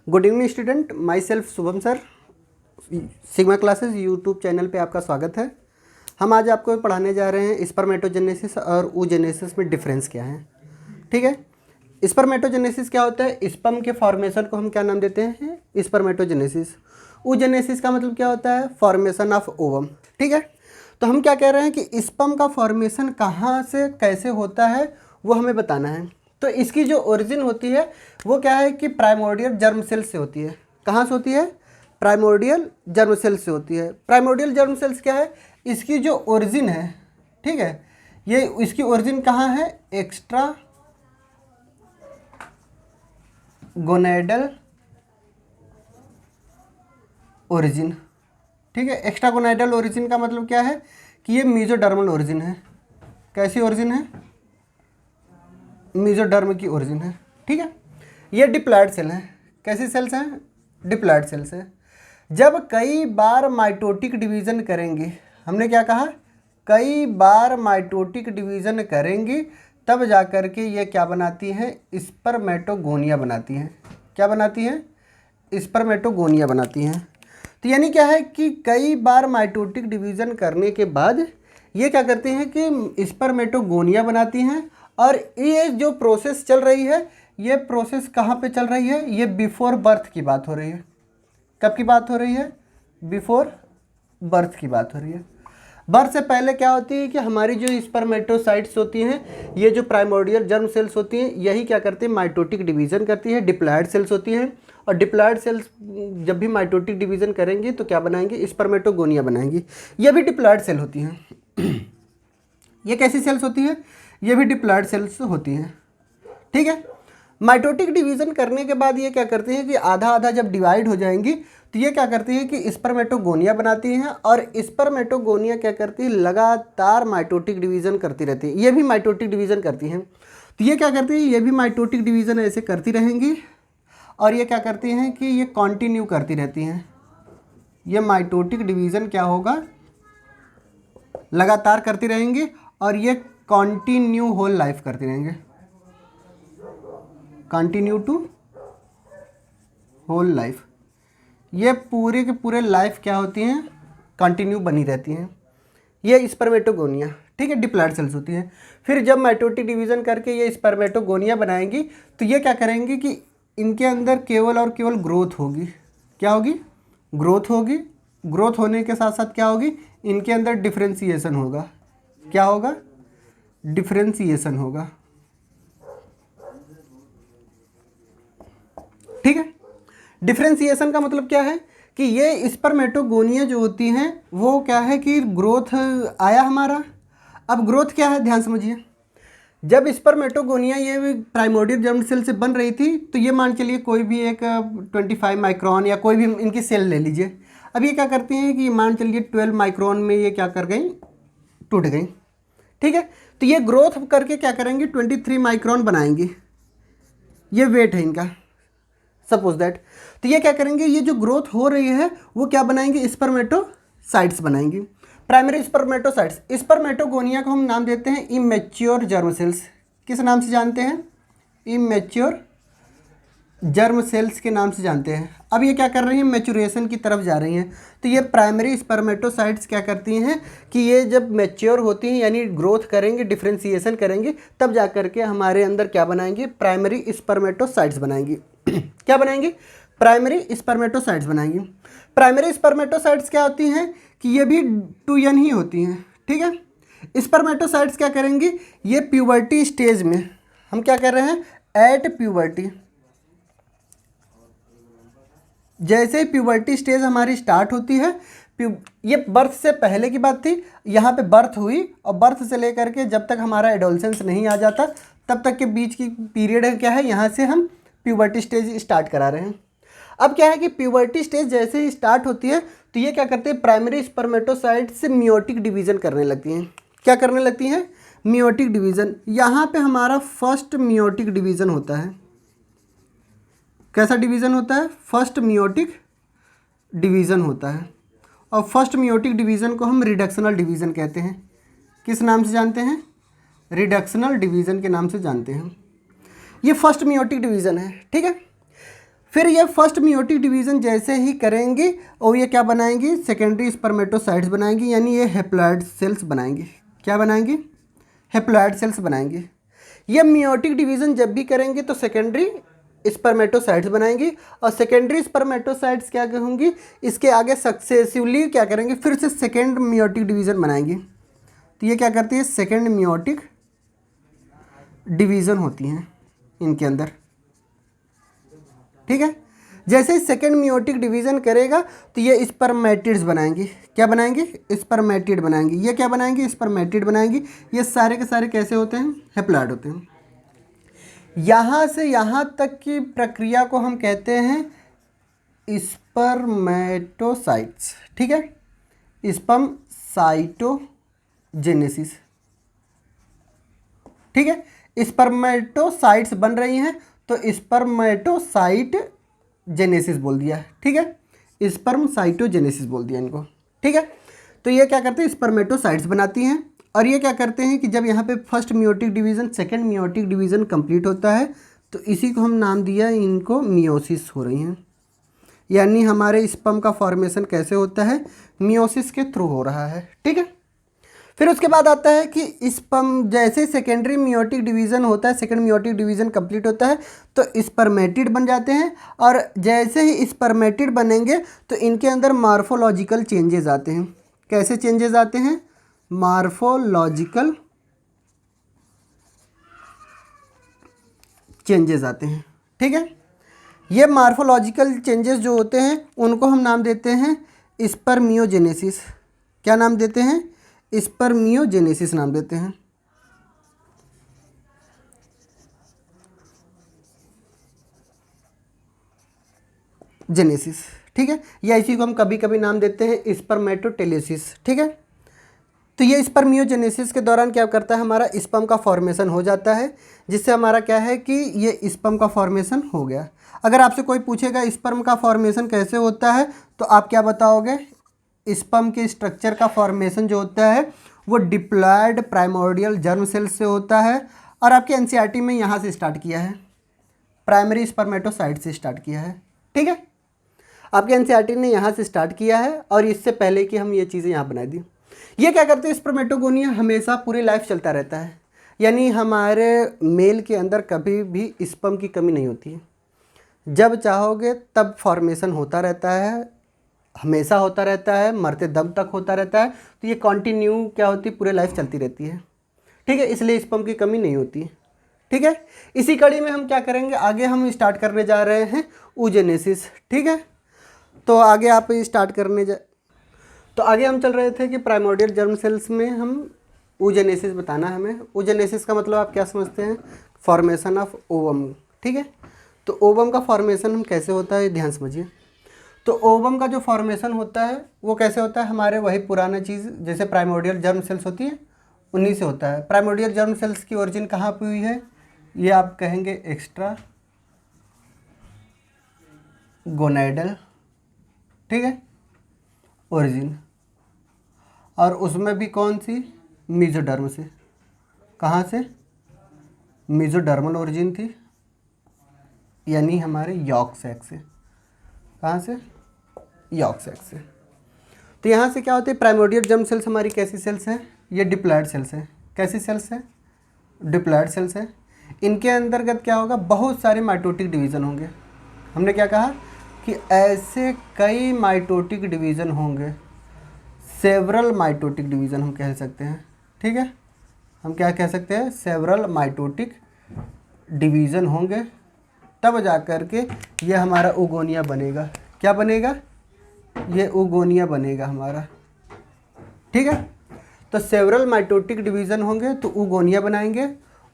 Good evening student, my self Shubham sir, sigma classes YouTube channel पे आपका स्वागत है। हम आज आपको पढ़ाने जा रहे हैं स्पर्मेटोजेनेसिस और ooजेनेसिस में डिफरेंस क्या है। ठीक है, स्पर्मेटोजेनेसिस क्या होता है? स्पर्म के फॉर्मेशन को हम क्या नाम देते हैं? स्पर्मेटोजेनेसिस। ooजेनेसिस का मतलब क्या होता है? Formation of ovum. ठीक है, तो हम क्या कह रहे हैं कि स्पर्म का फॉर्मेशन कहाँ से कैसे होता है वो हमें बताना है। तो इसकी जो ओरिजिन होती है वो क्या है कि प्राइमोर्डियल जर्म सेल से होती है। कहाँ से होती है? प्राइमोर्डियल जर्म सेल से होती है। प्राइमोर्डियल जर्म सेल्स क्या है? इसकी जो ओरिजिन है, ठीक है, ये इसकी ओरिजिन कहाँ है? Extra gonadal origin. ठीक है, एक्स्ट्रा गोनेडल ओरिजिन का मतलब क्या है कि ये मीजोडर्मल ओरिजिन है। कैसी ओरिजिन है? मीजोडर्म की ओरिजिन है। ठीक है, ये डिप्लॉयड सेल है। कैसी सेल्स हैं? डिप्लॉयड सेल्स है। जब कई बार माइटोटिक डिवीज़न करेंगे, हमने क्या कहा? कई बार माइटोटिक डिवीज़न करेंगी तब जाकर के ये क्या बनाती हैं? स्पर्मेटोगोनिया बनाती हैं। क्या बनाती हैं? स्पर्मेटोगोनिया बनाती हैं। तो यानी क्या है कि कई बार माइटोटिक डिवीज़न करने के बाद ये क्या करती हैं कि स्पर्मेटोगोनिया बनाती हैं। और ये जो प्रोसेस चल रही है, ये प्रोसेस कहाँ पे चल रही है? ये बिफोर बर्थ की बात हो रही है। कब की बात हो रही है? बिफोर बर्थ की बात हो रही है। बर्थ से पहले क्या होती है कि हमारी जो स्पर्मेटोसाइट्स होती हैं, ये जो प्राइमोर्डियल जर्म सेल्स होती हैं, यही क्या करती हैं? माइटोटिक डिवीज़न करती है। डिप्लॉयड सेल्स होती हैं और डिप्लॉयड सेल्स जब भी माइटोटिक डिवीज़न करेंगी तो क्या बनाएंगी? स्पर्मेटोगोनिया बनाएंगी। ये भी डिप्लॉयड सेल होती हैं। ये कैसी सेल्स होती हैं? ये भी डिप्लॉयड सेल्स होती हैं। ठीक है, माइटोटिक डिवीज़न करने के बाद ये क्या करती हैं कि आधा आधा जब डिवाइड हो जाएंगी तो ये क्या करती है कि स्पर्मेटोगोनिया बनाती हैं। और स्पर्मेटोगोनिया क्या करती है? लगातार माइटोटिक डिवीज़न करती रहती है। ये भी माइटोटिक डिवीज़न करती हैं। तो ये क्या करती है? ये भी माइटोटिक डिवीज़न ऐसे करती रहेंगी और ये क्या करती हैं कि ये कंटिन्यू करती रहती हैं। ये माइटोटिक डिवीज़न क्या होगा? लगातार करती रहेंगी और ये कंटिन्यू होल लाइफ करती रहेंगे। Continue to whole life. ये पूरे के पूरे लाइफ क्या होती हैं? कंटिन्यू बनी रहती हैं। ये स्पर्मेटोगोनिया, ठीक है, डिप्लॉयड सेल्स होती हैं। फिर जब माइटोटिक डिवीज़न करके ये स्पर्मेटोगोनिया बनाएंगी तो ये क्या करेंगी कि इनके अंदर केवल और केवल ग्रोथ होगी। क्या होगी? ग्रोथ होगी। ग्रोथ होने के साथ साथ क्या होगी? इनके अंदर डिफ्रेंसिएशन होगा। क्या होगा? डिफ्रेंसिएशन होगा। ठीक है, डिफ्रेंसिएशन का मतलब क्या है कि ये स्पर्मेटोगोनिया जो होती हैं वो क्या है कि ग्रोथ आया हमारा। अब ग्रोथ क्या है? ध्यान समझिए। जब स्पर्मेटोगोनिया ये प्राइमोर्डियल जर्म सेल से बन रही थी तो ये मान चलिए कोई भी एक 25 माइक्रोन या कोई भी इनकी सेल ले लीजिए। अब ये क्या करती हैं कि मान चलिए 12 माइक्रोन में ये क्या कर गई? टूट गई। ठीक है, तो ये ग्रोथ करके क्या करेंगे? 23 माइक्रोन बनाएंगी। ये वेट है इनका, सपोज दैट। तो ये क्या करेंगे? ये जो ग्रोथ हो रही है वो क्या बनाएंगे? स्पर्मेटोसाइट्स बनाएंगी। Primary spermatocytes. स्पर्मेटोगोनिया को हम नाम देते हैं इमेच्योर जर्म सेल्स। किस नाम से जानते हैं? इमेच्योर जर्म सेल्स के नाम से जानते हैं। अब ये क्या कर रही हैं? मैच्योरेशन की तरफ जा रही हैं। तो ये प्राइमरी स्पर्मेटोसाइट्स क्या करती हैं कि ये जब मैच्योर होती हैं यानी ग्रोथ करेंगे, डिफ्रेंसिएशन करेंगे, तब जा कर के हमारे अंदर क्या बनाएंगे? प्राइमरी स्पर्मेटोसाइट्स बनाएंगी। क्या बनाएंगी? प्राइमरी स्पर्मेटोसाइट्स बनाएंगी। प्राइमरी स्पर्मेटोसाइट्स क्या होती हैं कि ये भी 2n ही होती हैं। ठीक है, स्पर्मेटोसाइट्स क्या करेंगी? ये प्यूबर्टी स्टेज में, हम क्या कर रहे हैं? एट प्यूबर्टी, जैसे ही प्यूबर्टी स्टेज हमारी स्टार्ट होती है, ये बर्थ से पहले की बात थी, यहाँ पे बर्थ हुई और बर्थ से लेकर के जब तक हमारा एडोलसेंस नहीं आ जाता तब तक के बीच की पीरियड है क्या है? यहाँ से हम प्यूबर्टी स्टेज स्टार्ट करा रहे हैं। अब क्या है कि प्यूबर्टी स्टेज जैसे ही स्टार्ट होती है तो ये क्या करते हैं? प्राइमरी स्पर्मेटोसाइट से मियोटिक डिवीज़न करने लगती हैं। क्या करने लगती हैं? Meiotic division. यहाँ पे हमारा फर्स्ट मियोटिक डिवीज़न होता है। कैसा डिवीज़न होता है? फर्स्ट मियोटिक डिवीज़न होता है। और फर्स्ट मियोटिक डिवीज़न को हम रिडक्शनल डिवीज़न कहते हैं। किस नाम से जानते हैं? रिडक्शनल डिवीज़न के नाम से जानते हैं। ये फर्स्ट मियोटिक डिवीज़न है। ठीक है, फिर ये फर्स्ट मियोटिक डिवीज़न जैसे ही करेंगी और ये क्या बनाएंगी, सेकेंडरी स्पर्मेटोसाइट्स बनाएंगी, यानी ये हैप्लॉइड सेल्स बनाएंगी। क्या बनाएंगी, हैप्लॉइड सेल्स बनाएंगी। ये मियोटिक डिवीज़न जब भी करेंगे तो सेकेंडरी स्पर्मेटोसाइट्स बनाएंगी, और सेकेंडरी स्पर्मेटोसाइट्स क्या होंगी, इसके आगे सक्सेसिवली क्या करेंगे, फिर से सेकेंड मियोटिक डिवीज़न बनाएंगी। तो ये क्या करती है, सेकेंड मियोटिक डिवीज़न होती हैं इनके अंदर। ठीक है, जैसे ही सेकेंड मियोटिक डिवीज़न करेगा तो ये स्पर्मेटिड्स बनाएंगी। क्या बनाएंगी, स्पर्मेटिड बनाएंगी। ये क्या बनाएंगी, स्पर्मेटिड बनाएंगी। ये सारे के सारे कैसे होते हैं, हैप्लॉइड होते हैं। यहाँ से यहाँ तक की प्रक्रिया को हम कहते हैं स्पर्मेटोसाइट्स। ठीक है, स्पर्म साइटोजेनेसिस। ठीक है, स्पर्मेटोसाइट्स बन रही हैं तो स्पर्मेटोसाइट जेनेसिस बोल दिया। ठीक है, स्पर्म साइटोजेनेसिस बोल दिया इनको। ठीक है, तो ये क्या करते हैं, स्पर्मेटोसाइट्स बनाती हैं, और ये क्या करते हैं कि जब यहाँ पे first meiotic division second meiotic division complete होता है तो इसी को हम नाम दिया, इनको मियोसिस हो रही हैं। यानी हमारे स्पर्म का फॉर्मेशन कैसे होता है, मियोसिस के थ्रू हो रहा है। ठीक है, फिर उसके बाद आता है कि स्पर्म जैसे सेकेंडरी मियोटिक डिवीज़न होता है, सेकेंड मियोटिक डिवीज़न कंप्लीट होता है तो स्पर्मेटिड बन जाते हैं, और जैसे ही स्पर्मेटिड बनेंगे तो इनके अंदर मॉर्फोलॉजिकल चेंजेस आते हैं। कैसे चेंजेस आते हैं, मॉर्फोलॉजिकल चेंजेस आते हैं। ठीक है, ये मॉर्फोलॉजिकल चेंजेस जो होते हैं उनको हम नाम देते हैं स्पर्मियोजेनेसिस। क्या नाम देते हैं, स्पर्मियोजेनेसिस नाम देते हैं। जेनेसिस। ठीक है, या इसी को हम कभी कभी नाम देते हैं स्पर्मेटोटेलिसिस। ठीक है, तो ये स्पर्मियोजेनेसिस के दौरान क्या करता है, हमारा स्पर्म का फॉर्मेशन हो जाता है, जिससे हमारा क्या है कि ये स्पर्म का फॉर्मेशन हो गया। अगर आपसे कोई पूछेगा स्पर्म का फॉर्मेशन कैसे होता है तो आप क्या बताओगे, स्पर्म के स्ट्रक्चर का फॉर्मेशन जो होता है वो डिप्लॉयड प्राइमोर्डियल जर्म सेल्स से होता है, और आपके एनसीईआरटी में यहाँ से स्टार्ट किया है, प्राइमरी स्पर्मेटोसाइट से स्टार्ट किया है। ठीक है, आपके एनसीईआरटी ने यहाँ से स्टार्ट किया है, और इससे पहले कि हम ये चीज़ें यहाँ बना दी। ये क्या करते हैं, स्पर्मेटोगोनिया हमेशा पूरी लाइफ चलता रहता है, यानी हमारे मेल के अंदर कभी भी स्पर्म की कमी नहीं होती है। जब चाहोगे तब फॉर्मेशन होता रहता है, हमेशा होता रहता है, मरते दम तक होता रहता है। तो ये कंटिन्यू क्या होती है, पूरे लाइफ चलती रहती है। ठीक है, इसलिए स्पर्म की कमी नहीं होती। ठीक है, इसी कड़ी में हम क्या करेंगे, आगे हम स्टार्ट करने जा रहे हैं oogenesis। ठीक है, तो आगे आप स्टार्ट करने तो आगे हम चल रहे थे कि प्राइमोर्डियल जर्म सेल्स में हम oogenesis बताना है हमें। oogenesis का मतलब आप क्या समझते हैं, फॉर्मेशन ऑफ ओवम। ठीक है, तो ओवम का फॉर्मेशन हम कैसे होता है ध्यान समझिए। तो ओवम का जो फॉर्मेशन होता है वो कैसे होता है, हमारे वही पुराना चीज़ जैसे प्राइमोर्डियल जर्म सेल्स होती है उन्हीं से होता है। प्राइमोर्डियल जर्म सेल्स की ओरिजिन कहाँ पे हुई है, ये आप कहेंगे एक्स्ट्रा गोनाइडल। ठीक है, ओरिजिन, और उसमें भी कौन सी, मीजोडर्म से। कहाँ से, मीजोडर्मल ओरिजिन थी, यानी हमारे यॉर्क सैक से। कहाँ से, यॉर्क सैक से। तो यहाँ से क्या होते हैं, प्राइमोर्डियल जर्म सेल्स हमारी कैसी सेल्स हैं, ये डिप्लॉयड सेल्स हैं। कैसी सेल्स हैं, डिप्लॉयड सेल्स हैं। इनके अंतर्गत क्या होगा, बहुत सारे माइटोटिक डिवीज़न होंगे। हमने क्या कहा कि ऐसे कई माइटोटिक डिवीज़न होंगे, सेवरल माइटोटिक डिवीज़न हम कह सकते हैं। ठीक है, हम क्या कह सकते हैं, सेवरल माइटोटिक डिवीज़न होंगे, तब जा कर के ये हमारा ओगोनिया बनेगा। क्या बनेगा, ये ओगोनिया बनेगा हमारा। ठीक है, तो सेवरल माइटोटिक डिवीज़न होंगे तो ओगोनिया बनाएंगे।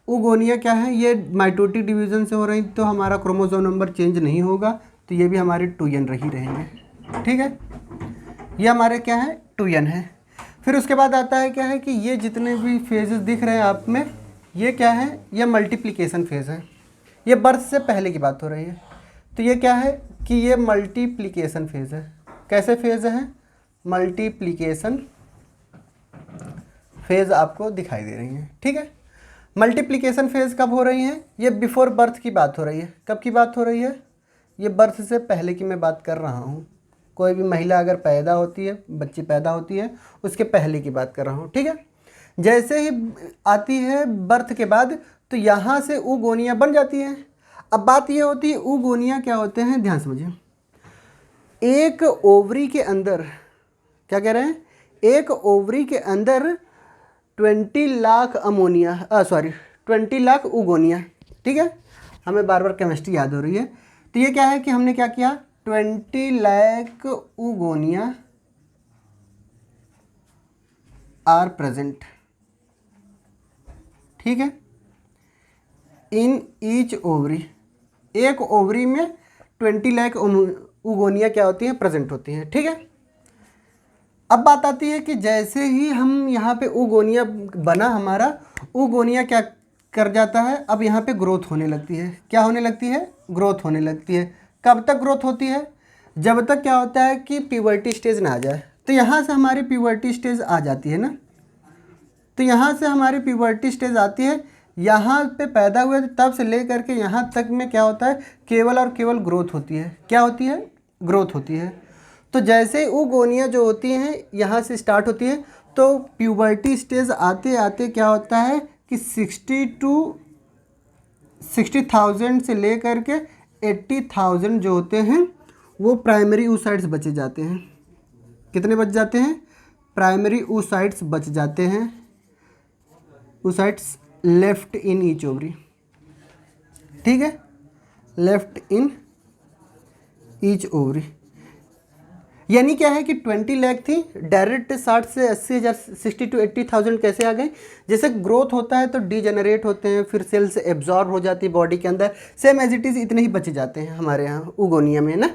ओगोनिया क्या है, ये माइटोटिक डिवीज़न से हो रही तो हमारा क्रोमोसोम नंबर चेंज नहीं होगा, तो ये भी हमारे 2n रही रहेंगे। ठीक है, ये हमारे क्या है, 2n है। फिर उसके बाद आता है क्या है कि ये जितने भी फेजेस दिख रहे हैं आप में, ये क्या है, ये मल्टीप्लिकेशन फेज़ है। ये बर्थ से पहले की बात हो रही है, तो ये क्या है कि ये मल्टीप्लिकेशन फेज़ है। कैसे फेज़ है, मल्टीप्लिकेशन फेज़ आपको दिखाई दे रही है। ठीक है, मल्टीप्लिकेशन फेज़ कब हो रही है, ये बिफोर बर्थ की बात हो रही है। कब की बात हो रही है, ये बर्थ से पहले की मैं बात कर रहा हूँ। कोई भी महिला अगर पैदा होती है, बच्ची पैदा होती है, उसके पहले की बात कर रहा हूँ, ठीक है। जैसे ही आती है बर्थ के बाद, तो यहाँ से oogonia बन जाती है। अब बात ये होती है oogonia क्या होते हैं, ध्यान समझिए। एक ओवरी के अंदर, क्या कह रहे हैं, एक ओवरी के अंदर 20 लाख 20 लाख oogonia, ठीक है। हमें बार बार केमिस्ट्री याद हो रही है। तो ये क्या है कि हमने क्या किया, 20 लाख oogonia आर प्रेजेंट, ठीक है, इन ईच ओवरी। एक ओवरी में 20 लाख oogonia क्या होती है, प्रेजेंट होती है, ठीक है। अब बात आती है कि जैसे ही हम यहाँ पे oogonia बना हमारा, oogonia क्या कर जाता है, अब यहाँ पे ग्रोथ होने लगती है। क्या होने लगती है, ग्रोथ होने लगती है। कब तक ग्रोथ होती है, जब तक क्या होता है कि प्यूबर्टी स्टेज ना आ जाए। तो यहाँ से हमारी प्यूबर्टी स्टेज आ जाती है ना, तो यहाँ से हमारी प्यूबर्टी स्टेज आती है। यहाँ पे पैदा हुए तब से ले करके यहाँ तक में क्या होता है, केवल और केवल ग्रोथ होती है। क्या होती है, ग्रोथ होती है। तो जैसे oogonia जो होती हैं यहाँ से स्टार्ट होती है, तो प्यूबर्टी स्टेज आते आते क्या होता है कि 60,000 से ले करके 80,000 जो होते हैं वो प्राइमरी oocytes बचे जाते हैं। कितने बच जाते हैं, प्राइमरी oocytes बच जाते हैं, oocytes left in each ovary, ठीक है, लेफ्ट इन ईच ओवरी। यानी क्या है कि 20 लाख थी, डायरेक्ट 60 से 80,000, 60 to 80,000 कैसे आ गए, जैसे ग्रोथ होता है तो डीजेनरेट होते हैं, फिर सेल्स एब्जॉर्ब हो जाती है बॉडी के अंदर, सेम एज इट इज़ इतने ही बचे जाते हैं हमारे यहाँ oogonia में ना।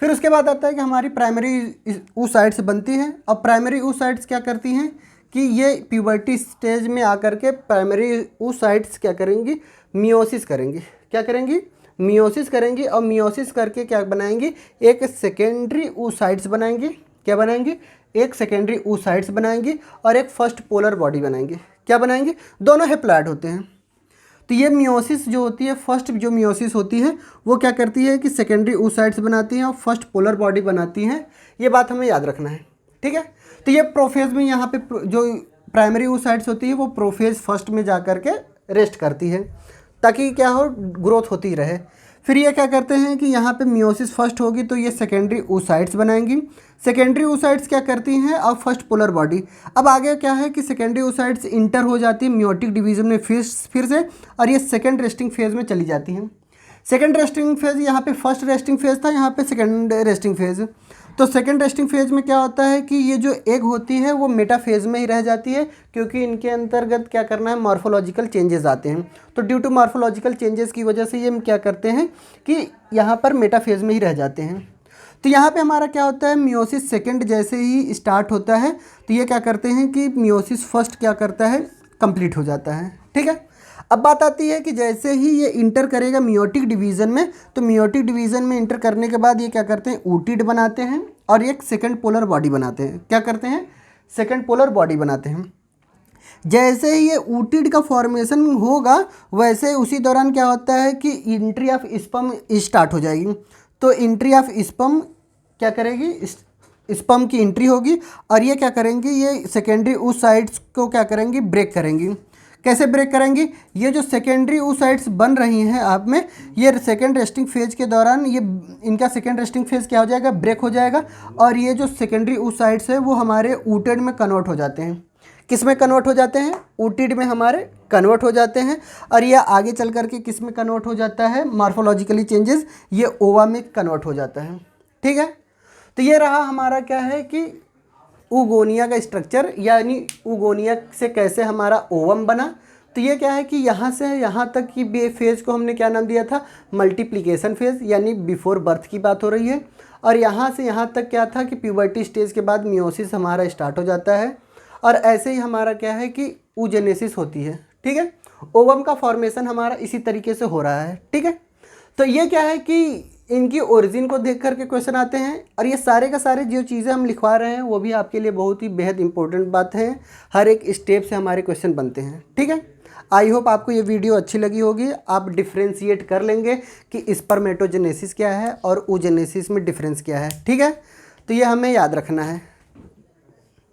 फिर उसके बाद आता है कि हमारी प्राइमरी oocytes बनती हैं। और प्राइमरी oocytes क्या करती हैं कि ये प्यूबर्टी स्टेज में आकर के प्राइमरी oocytes क्या करेंगी, मियोसिस करेंगी। क्या करेंगी, मियोसिस करेंगी। और मियोसिस करके क्या बनाएंगी, एक सेकेंडरी oocytes बनाएंगी। क्या बनाएंगी, एक सेकेंडरी oocytes बनाएंगी और एक फर्स्ट पोलर बॉडी बनाएंगी। क्या बनाएंगी, दोनों हैप्लॉइड होते हैं। तो ये मियोसिस जो होती है, फर्स्ट जो मियोसिस होती है वो क्या करती है कि सेकेंडरी oocytes बनाती हैं और फर्स्ट पोलर बॉडी बनाती हैं। ये बात हमें याद रखना है, ठीक है। तो ये प्रोफेज में यहाँ पे जो प्राइमरी oocytes होती है वो प्रोफेज फर्स्ट में जा कर के रेस्ट करती है, ताकि क्या हो, ग्रोथ होती रहे। फिर ये क्या करते हैं कि यहाँ पे मियोसिस फर्स्ट होगी तो ये सेकेंडरी oocytes बनाएंगी। सेकेंडरी oocytes क्या करती हैं, अब फर्स्ट पोलर बॉडी। अब आगे क्या है कि सेकेंडरी oocytes इंटर हो जाती है मियोटिक डिवीजन में फिर से, और ये सेकेंड रेस्टिंग फेज में चली जाती हैं। सेकेंड रेस्टिंग फेज, यहाँ पे फर्स्ट रेस्टिंग फेज था, यहाँ पे सेकेंड रेस्टिंग फेज। तो सेकेंड रेस्टिंग फेज में क्या होता है कि ये जो एग होती है वो मेटा फेज में ही रह जाती है, क्योंकि इनके अंतर्गत क्या करना है, मॉर्फोलॉजिकल चेंजेस आते हैं। तो ड्यू टू मॉर्फोलॉजिकल चेंजेस की वजह से ये क्या करते हैं कि यहाँ पर मेटा फेज में ही रह जाते हैं। तो यहाँ पे हमारा क्या होता है, मियोसिस सेकेंड जैसे ही स्टार्ट होता है तो ये क्या करते हैं कि मियोसिस फर्स्ट क्या करता है, कंप्लीट हो जाता है, ठीक है। अब बात आती है कि जैसे ही ये इंटर करेगा मियोटिक डिवीज़न में, तो मियोटिक डिवीज़न में इंटर करने के बाद ये क्या करते हैं, ootyd बनाते हैं और एक सेकंड पोलर बॉडी बनाते हैं। क्या करते हैं, सेकंड पोलर बॉडी बनाते हैं। जैसे ही ये ootyd का फॉर्मेशन होगा वैसे उसी दौरान क्या होता है कि एंट्री ऑफ स्पर्म स्टार्ट हो जाएगी। तो एंट्री ऑफ स्पर्म क्या करेगी, स्पर्म की एंट्री होगी और ये क्या करेंगी, ये सेकेंडरी oocytes को क्या करेंगी, ब्रेक करेंगी। कैसे ब्रेक करेंगी, ये जो सेकेंडरी oocytes बन रही हैं आप में, ये सेकेंड रेस्टिंग फेज के दौरान ये इनका सेकेंड रेस्टिंग फेज क्या हो जाएगा, ब्रेक हो जाएगा। और ये जो सेकेंडरी oocytes है वो हमारे ootyd में कन्वर्ट हो जाते हैं। किस में कन्वर्ट हो जाते हैं, ootyd में हमारे कन्वर्ट हो जाते हैं। और ये आगे चल करके किस में कन्वर्ट हो जाता है, मॉर्फोलॉजिकली चेंजेस, ये ओवा में कन्वर्ट हो जाता है, ठीक है। तो ये रहा हमारा क्या है कि oogonia का स्ट्रक्चर, यानी oogonia से कैसे हमारा ओवम बना। तो ये क्या है कि यहाँ से यहाँ तक की फेज़ को हमने क्या नाम दिया था, मल्टीप्लिकेशन फेज़, यानी बिफोर बर्थ की बात हो रही है। और यहाँ से यहाँ तक क्या था कि प्यूबर्टी स्टेज के बाद मियोसिस हमारा स्टार्ट हो जाता है। और ऐसे ही हमारा क्या है कि oogenesis होती है, ठीक है। ओवम का फॉर्मेशन हमारा इसी तरीके से हो रहा है, ठीक है। तो ये क्या है कि इनकी ओरिजिन को देख करके क्वेश्चन आते हैं। और ये सारे का सारे जो चीज़ें हम लिखवा रहे हैं वो भी आपके लिए बहुत ही बेहद इंपॉर्टेंट बात है। हर एक स्टेप से हमारे क्वेश्चन बनते हैं, ठीक है। आई होप आपको ये वीडियो अच्छी लगी होगी, आप डिफ्रेंशिएट कर लेंगे कि स्पर्मेटोजेनेसिस क्या है और oogenesis में डिफरेंस क्या है। ठीक है, तो ये हमें याद रखना है।